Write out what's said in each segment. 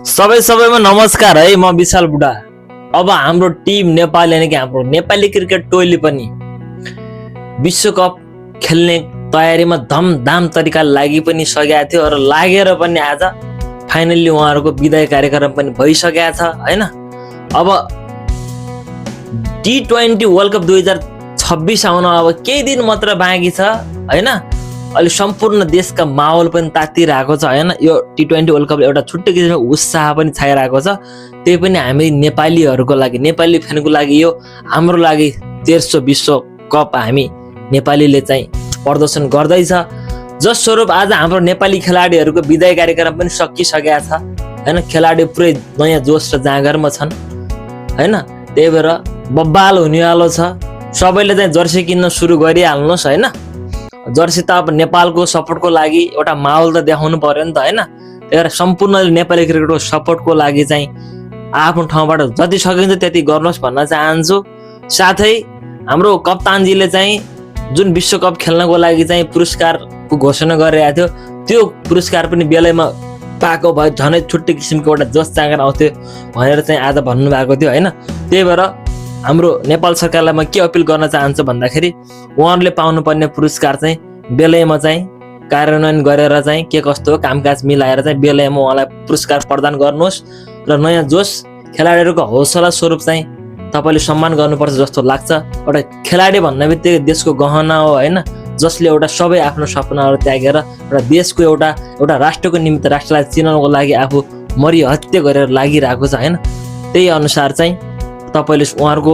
सबैमा नमस्कार है। म विशाल बुढा। अब हाम्रो टिम नेपाल यानी कि हाम्रो नेपाली क्रिकेट टोली पनि विश्वकप खेल्ने तयारीमा धमधाम तरिकाले लागि पनि सकेको थियो र लागेर पनि आज फाइनली उहाँहरूको विदाय कार्यक्रम पनि भइसकेको छ हैन। अब T20 वर्ल्ड कप 2026 आउन अब केही दिन मात्र बाँकी छ हैन। अहिले सम्पूर्ण देशका माहौल पनि तातिरहेको छ हैन। यो T20 वर्ल्ड कप एउटा छुट्टै किसिमको उत्साह पनि छाइरहेको छ। त्यही पनि हामी नेपालीहरूको लागि, नेपाली फ्यानको लागि यो हाम्रो लागि 1300 विश्वकप हामी नेपालीले चाहिँ प्रदर्शन गर्दैछ। जसस्वरूप आज हाम्रो नेपाली खेलाडीहरूको विदाय कार्यक्रम पनि सकिसकेको छ हैन। खेलाडी पुरै नयाँ जोस र जाँगरमा छन् हैन। त्यही भएर बब्बाल हुनेवालो छ। सबैले चाहिँ जर्सी किन्न सुरु गरिहाल्नुहोस् हैन। जर्सी त अब नेपालको सपोर्टको लागि एउटा माहौल त देखाउनु पर्यो नि त हैन। त्यही भएर सम्पूर्ण नेपाली क्रिकेटको सपोर्टको लागि चाहिँ आफ्नो ठाउँबाट जति सकिन्छ त्यति गर्नुहोस् भन्न चाहन्छु। साथै हाम्रो कप्तानजीले चाहिँ जुन विश्वकप खेल्नको लागि चाहिँ पुरस्कारको घोषणा गरिरहेको थियो, त्यो पुरस्कार पनि बेलैमा पाएको भए झनै छुट्टै किसिमको एउटा जोस जाँगर आउँथ्यो भनेर चाहिँ आज भन्नुभएको थियो हैन। त्यही भएर हाम्रो नेपाल सरकारलाई म के अपिल गर्न चाहन्छु भन्दाखेरि उहाँहरूले पाउनुपर्ने पुरस्कार चाहिँ बेलैमा चाहिँ कार्यान्वयन गरेर चाहिँ के कस्तो हो कामकाज मिलाएर चाहिँ बेलैमा उहाँलाई पुरस्कार प्रदान गर्नुहोस् र नयाँ जोस खेलाडीहरूको हौसला स्वरूप चाहिँ तपाईँले सम्मान गर्नुपर्छ जस्तो लाग्छ। एउटा खेलाडी भन्ने बित्तिकै देशको गहना हो हैन, जसले एउटा सबै आफ्नो सपनाहरू त्यागेर एउटा देशको एउटा राष्ट्रको निमित्त राष्ट्रलाई चिनाउनको लागि आफू मरिहत्ते गरेर लागिरहेको छ हैन। त्यही अनुसार चाहिँ तपाईले उहाँहरूको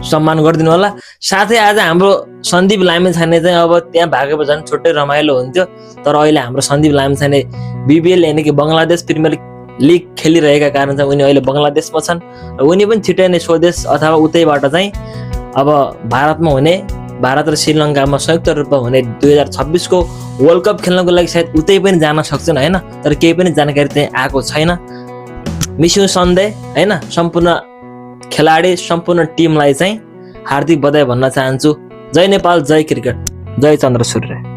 सम्मान गरिदिनु होला। साथै आज हाम्रो सन्दीप लामिछाने चाहिँ अब त्यहाँ भागेको झन् छुट्टै रमाइलो हुन्थ्यो। तर अहिले हाम्रो सन्दीप लामिछाने BBL यानी कि बङ्गलादेश प्रिमियर लिग खेलिरहेका कारण चाहिँ उनी अहिले बङ्गलादेशमा छन् र उनी पनि छिटै नै स्वदेश अथवा उतैबाट चाहिँ अब भारतमा हुने, भारत र श्रीलङ्कामा संयुक्त रूपमा हुने 2026 को वर्ल्ड कप खेल्नको लागि सायद उतै पनि जान सक्छन् हैन। तर केही पनि जानकारी चाहिँ आएको छैन। मिस्यु सन्डे हैन। सम्पूर्ण खेलाडी सम्पूर्ण टिमलाई चाहिँ हार्दिक बधाई भन्न चाहन्छु। जय नेपाल, जय क्रिकेट, जय चन्द्र सूर्य।